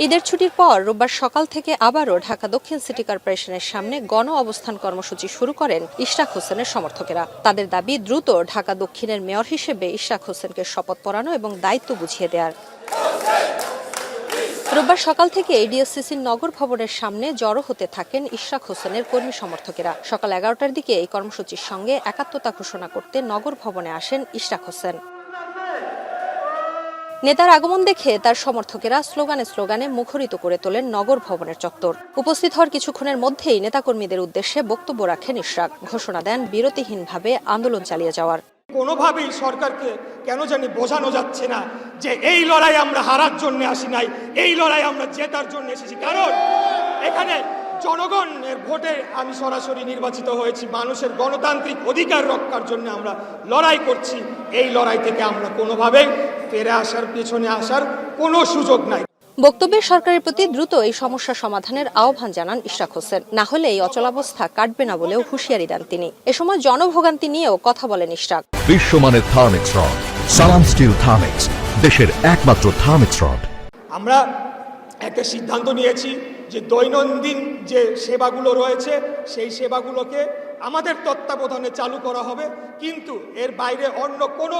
ঈদের ছুটির পর রোববার সকাল থেকে আবারও ঢাকা দক্ষিণ সিটি কর্পোরেশনের সামনে গণ অবস্থান কর্মসূচি শুরু করেন ইশরাক হোসেনের সমর্থকেরা। তাদের দাবি দ্রুত ঢাকা দক্ষিণের মেয়র হিসেবে ইশরাক হোসেনকে শপথ পড়ানো এবং দায়িত্ব বুঝিয়ে দেওয়ার। রোববার সকাল থেকে এডিএসসিসির নগর ভবনের সামনে জড়ো হতে থাকেন ইশরাক হোসেনের কর্মী সমর্থকেরা। সকাল 11টার দিকে এই কর্মসূচির সঙ্গে একাত্মতা ঘোষণা করতে নগর ভবনে আসেন ইশরাক হোসেন। নেতার আগমন দেখে তার সমর্থকেরা স্লোগানে মুখরিত করে তোলেন নগর ভবনের চত্বর। উপস্থিত হওয়ার কিছুক্ষণের মধ্যেই নেতাকর্মীদের উদ্দেশ্যে বক্তব্য রাখেন ইশরাক। ঘোষণা দেন বিরতিহীনভাবে আন্দোলন চালিয়ে যাওয়ার। কোনোভাবেই সরকারকে কেন জানি বোঝানো যাচ্ছে না যে এই লড়াই আমরা হারার জন্য আসি নাই, এই লড়াই আমরা জেতার জন্য এসেছি। কারণ এখানে জনগণের ভোটে আমি সরাসরি নির্বাচিত হয়েছি। মানুষের গণতান্ত্রিক অধিকার রক্ষার জন্য আমরা লড়াই করছি। এই লড়াই থেকে আমরা কোনোভাবেই ফিরে আসার পেছনে আসার কোনো সুযোগ নাই। বক্তব্যে সরকারের প্রতি দ্রুত এই সমস্যা সমাধানের আহ্বান জানান ইশরাক হোসেন। না হলে এই অচলাবস্থা কাটবে না বলেও হুঁশিয়ারি দেন তিনি। এ সময় জনভোগান্তি নিয়েও কথা বলেন ইশরাক। বিশ্বমানের থার্মিক্স রড, সালাম স্টিল থার্মিক্স, দেশের একমাত্র থার্মিক্স রড। আমরা একটা সিদ্ধান্ত নিয়েছি যে দৈনন্দিন যে সেবাগুলো রয়েছে সেই সেবাগুলোকে আমাদের তত্ত্বাবধানে চালু করা হবে, কিন্তু এর বাইরে অন্য কোনো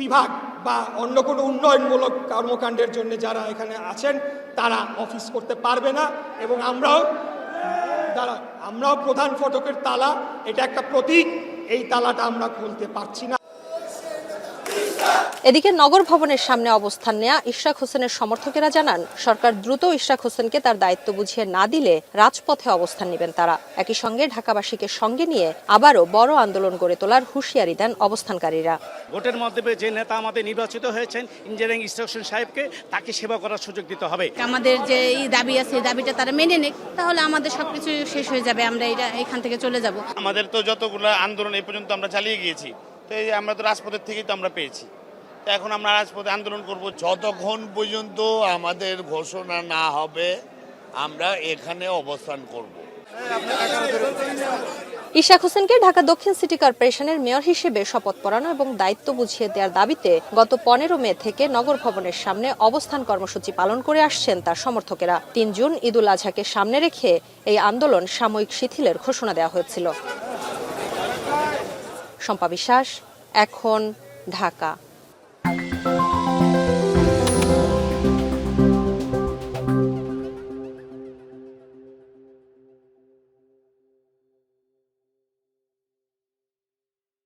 বিভাগ বা অন্য কোনো উন্নয়নমূলক কর্মকাণ্ডের জন্য যারা এখানে আছেন তারা অফিস করতে পারবে না। এবং আমরাও প্রধান ফটকের তালা, এটা একটা প্রতীক, এই তালাটা আমরা খুলতে পারছি না। এদিকে নগর ভবনের সামনে অবস্থান নেয়া ইশরাক হোসেনের সমর্থকেরা জানান, সরকার দ্রুত ইশরাক হোসেনকে তার দায়িত্ব বুঝিয়ে না দিলে রাজপথে অবস্থান নেবেন তারা। একই সঙ্গে ঢাকাবাসীকে সঙ্গে নিয়ে আবারও বড় আন্দোলন গড়ে তোলার হুঁশিয়ারি দেন অবস্থানকারীরা। ভোটের মাধ্যমে যে নেতা আমাদের নির্বাচিত হয়েছেন ইঞ্জিনিয়ারিং ইশরাক হোসেন সাহেবকে, তাকে সেবা করার সুযোগ দিতে হবে। আমাদের যে দাবি আছে এই দাবিটা তারা মেনে নেয়, তাহলে আমাদের সবকিছু শেষ হয়ে যাবে, আমরা এখান থেকে চলে যাব। আমাদের তো যতগুলো আন্দোলন এই পর্যন্ত আমরা চালিয়ে গিয়েছি, তো এই আমরা তো রাজপথের থেকেই তো আমরা পেয়েছি। এখন আমরা রাজপথে আন্দোলন করব যতক্ষণ পর্যন্ত আমাদের ঘোষণা না হবে, আমরা এখানে অবস্থান করব। ইশরাক হোসেনকে ঢাকা দক্ষিণ সিটি কর্পোরেশনের মেয়র হিসেবে শপথ পড়ানো এবং দায়িত্ব বুঝিয়ে দেওয়ার দাবিতে গত 15 মে থেকে নগর ভবনের সামনে অবস্থান কর্মসূচি পালন করে আসছেন তার সমর্থকেরা। 3 জুন ঈদুল আজহাকে সামনে রেখে এই আন্দোলন সাময়িক শিথিলের ঘোষণা দেওয়া হয়েছিল। শম্পা বিশ্বাস, এখন, ঢাকা।